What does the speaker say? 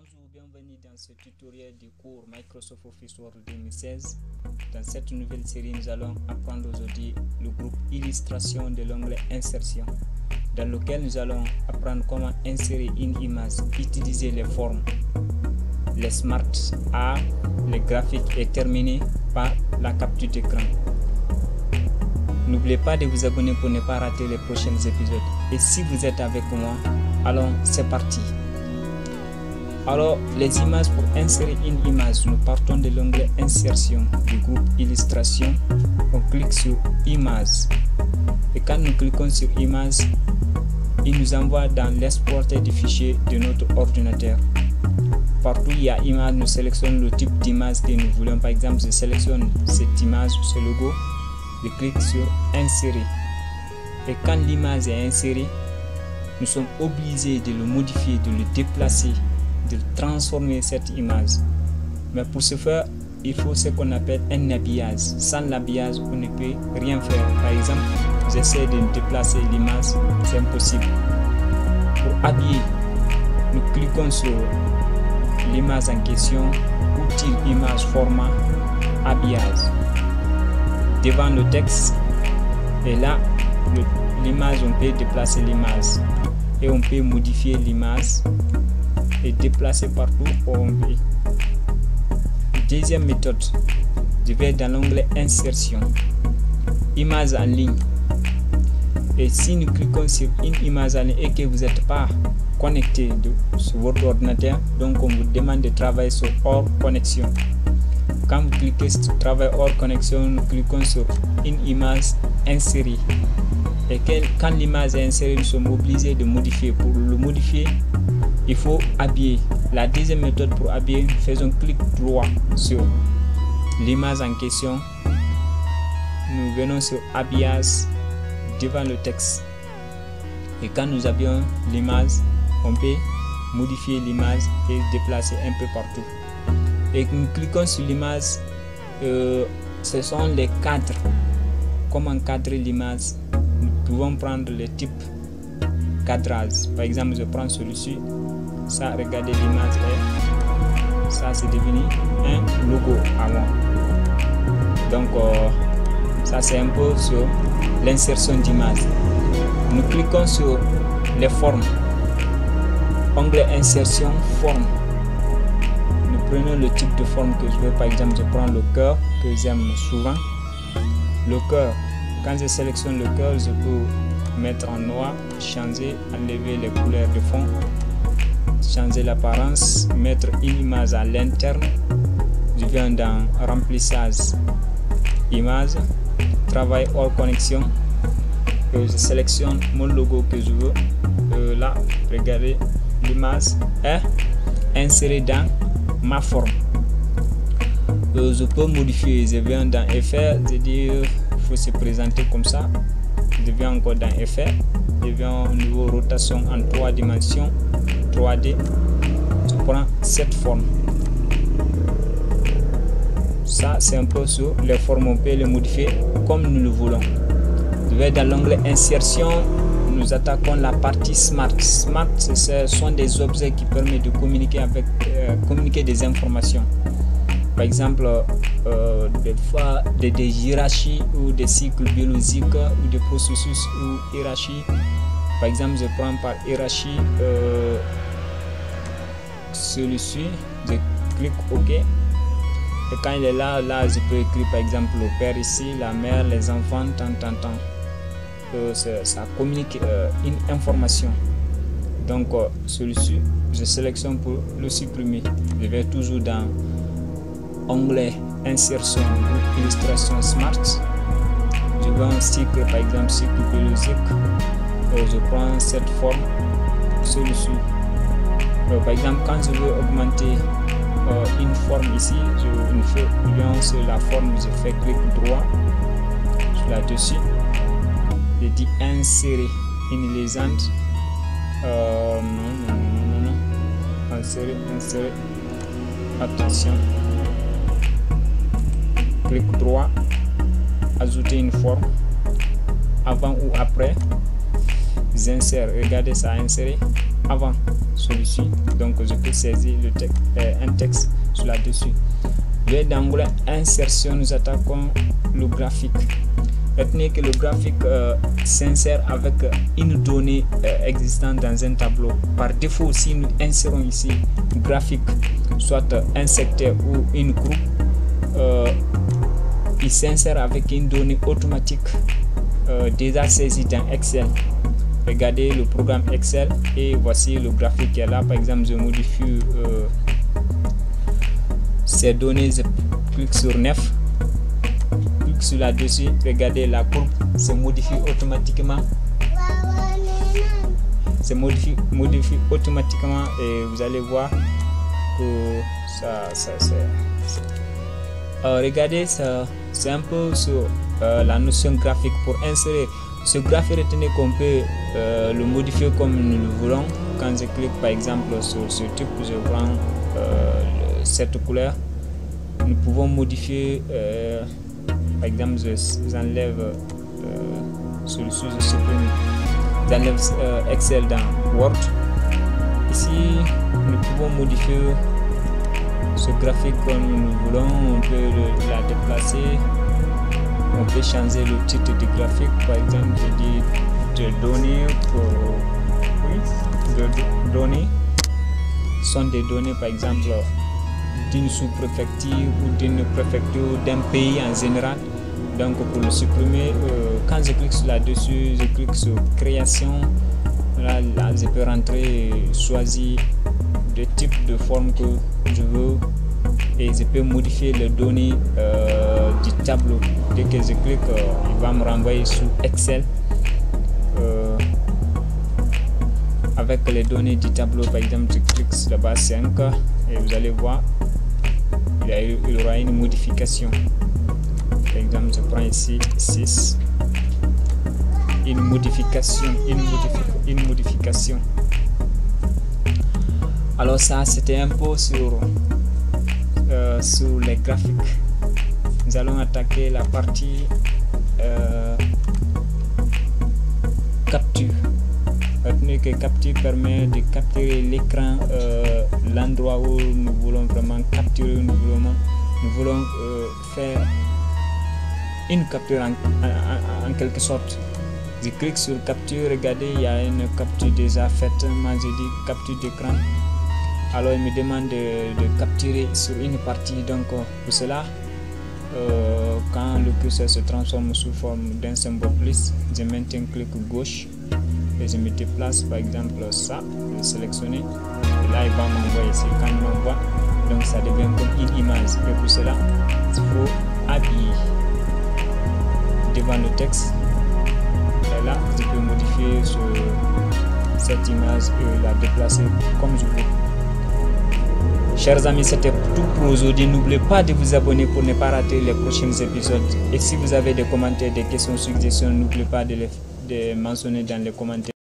Bonjour, bienvenue dans ce tutoriel du cours Microsoft Office Word 2016. Dans cette nouvelle série, nous allons apprendre aujourd'hui le groupe illustration de l'onglet insertion, dans lequel nous allons apprendre comment insérer une image, utiliser les formes, les smart art, les graphiques et terminer par la capture d'écran. N'oubliez pas de vous abonner pour ne pas rater les prochains épisodes. Et si vous êtes avec moi, alors c'est parti. Alors, les images, pour insérer une image, nous partons de l'onglet insertion du groupe illustration. On clique sur image. Et quand nous cliquons sur image, il nous envoie dans l'exporter du fichier de notre ordinateur. Partout il y a image, nous sélectionnons le type d'image que nous voulons. Par exemple, je sélectionne cette image, ce logo. Je clique sur insérer. Et quand l'image est insérée, nous sommes obligés de le modifier, de le déplacer, de transformer cette image. Mais pour ce faire, il faut ce qu'on appelle un habillage. Sans l'habillage, on ne peut rien faire. Par exemple, j'essaie de déplacer l'image, c'est impossible. Pour habiller, nous cliquons sur l'image en question, outil image format, habillage. Devant le texte, et là, l'image, on peut déplacer l'image et on peut modifier l'image et déplacer partout où on veut. Deuxième méthode, je vais dans l'onglet insertion, image en ligne. Et si nous cliquons sur une image en ligne et que vous n'êtes pas connecté sur votre ordinateur, donc on vous demande de travailler sur hors connexion. Quand vous cliquez sur travail hors connexion, nous cliquons sur une image insérée. Et quand l'image est insérée, nous sommes obligés de modifier. Pour le modifier, il faut habiller. La deuxième méthode pour habiller, nous faisons clic droit sur l'image en question. Nous venons sur habillage devant le texte. Et quand nous habillons l'image, on peut modifier l'image et déplacer un peu partout. Et nous cliquons sur l'image, ce sont les cadres. Comment encadrer l'image? Nous pouvons prendre le type cadrage. Par exemple, je prends celui-ci. Ça, regardez l'image. Ça, c'est devenu un logo à moi. Donc, ça, c'est un peu sur l'insertion d'image. Nous cliquons sur les formes. Onglet insertion, forme. Nous prenons le type de forme que je veux. Par exemple, je prends le cœur que j'aime souvent. Le cœur. Quand je sélectionne le cœur, je peux mettre en noir, changer, enlever les couleurs de fond, changer l'apparence, mettre une image à l'interne. Je viens dans remplissage, image, travail hors connexion. Et je sélectionne mon logo que je veux. Là, regardez, l'image est insérée dans ma forme. Je peux modifier. Je viens dans effet, je dis il faut se présenter comme ça. Je viens encore dans effet, je viens au niveau rotation en 3 dimensions, 3D. Je prends cette forme. Ça, c'est un peu sur les formes, on peut les modifier comme nous le voulons. Je vais dans l'onglet insertion. Nous attaquons la partie smart. Smart, ce sont des objets qui permettent de communiquer des informations. Par exemple, des fois des hiérarchies ou des cycles biologiques ou des processus ou hiérarchie. Par exemple, je prends par hiérarchie celui-ci, je clique OK. Et quand il est là, je peux écrire par exemple le père ici, la mère, les enfants, tant. Ça communique une information. Donc, celui-ci, je sélectionne pour le supprimer. Je vais toujours dans onglet insertion, groupe illustration smart. Je veux un cycle, par exemple cycle biologique. Je prends cette forme, celui-ci. Par exemple, quand je veux augmenter une forme ici, je viens sur la forme, je fais clic droit sur là-dessus. Je dis insérer une légende. Non. Insérer. Attention. Clic droit, ajouter une forme, avant ou après, j'insère, regardez ça, insérer, avant, celui-ci. Donc je peux saisir un texte sur là-dessus. Je vais dans l'onglet insertion, nous attaquons le graphique. Retenez que le graphique s'insère avec une donnée existante dans un tableau. Par défaut, si nous insérons ici graphique, soit un secteur ou une groupe, il s'insère avec une donnée automatique déjà saisie dans Excel. Regardez le programme Excel et voici le graphique qui est là. Par exemple, je modifie ces données, je clique sur 9, clique sur là-dessus, regardez la courbe se modifie automatiquement. Se modifie automatiquement et vous allez voir que regardez, c'est un peu sur la notion graphique. Pour insérer ce graphique, retenez qu'on peut le modifier comme nous le voulons. Quand je clique par exemple sur ce type, je prends cette couleur, nous pouvons modifier par exemple, j'enlève celui-ci, je supprime, j'enlève Excel dans Word. Ici nous pouvons modifier ce graphique comme nous voulons. On peut la déplacer, on peut changer le titre du graphique. Par exemple, je dis de données données sont des données par exemple d'une sous-préfecture ou d'une préfecture, d'un pays en général. Donc pour le supprimer, quand je clique sur là-dessus, je clique sur création. Là je peux rentrer, choisir le type de forme que je veux et je peux modifier les données du tableau. Dès que je clique, il va me renvoyer sur Excel avec les données du tableau. Par exemple, je clique sur la base 5 et vous allez voir, il y aura une modification. Par exemple, je prends ici 6, une modification. Alors ça, c'était un peu sur les graphiques. Nous allons attaquer la partie capture. Retenez que capture permet de capturer l'écran, l'endroit où nous voulons vraiment capturer, nous voulons faire une capture en quelque sorte. Je clique sur capture, regardez, il y a une capture déjà faite. Moi je dis capture d'écran. Alors il me demande de capturer sur une partie. Donc pour cela, quand le curseur se transforme sous forme d'un symbole plus, je maintiens clic gauche et je me déplace par exemple ça, je vais sélectionner et là il va m'envoyer ici. Quand il m'envoie, donc ça devient comme une image. Et pour cela, il faut habiller devant le texte. Et là, je peux modifier cette image et la déplacer comme je veux. Chers amis, c'était tout pour aujourd'hui. N'oubliez pas de vous abonner pour ne pas rater les prochains épisodes. Et si vous avez des commentaires, des questions, suggestions, n'oubliez pas de les mentionner dans les commentaires.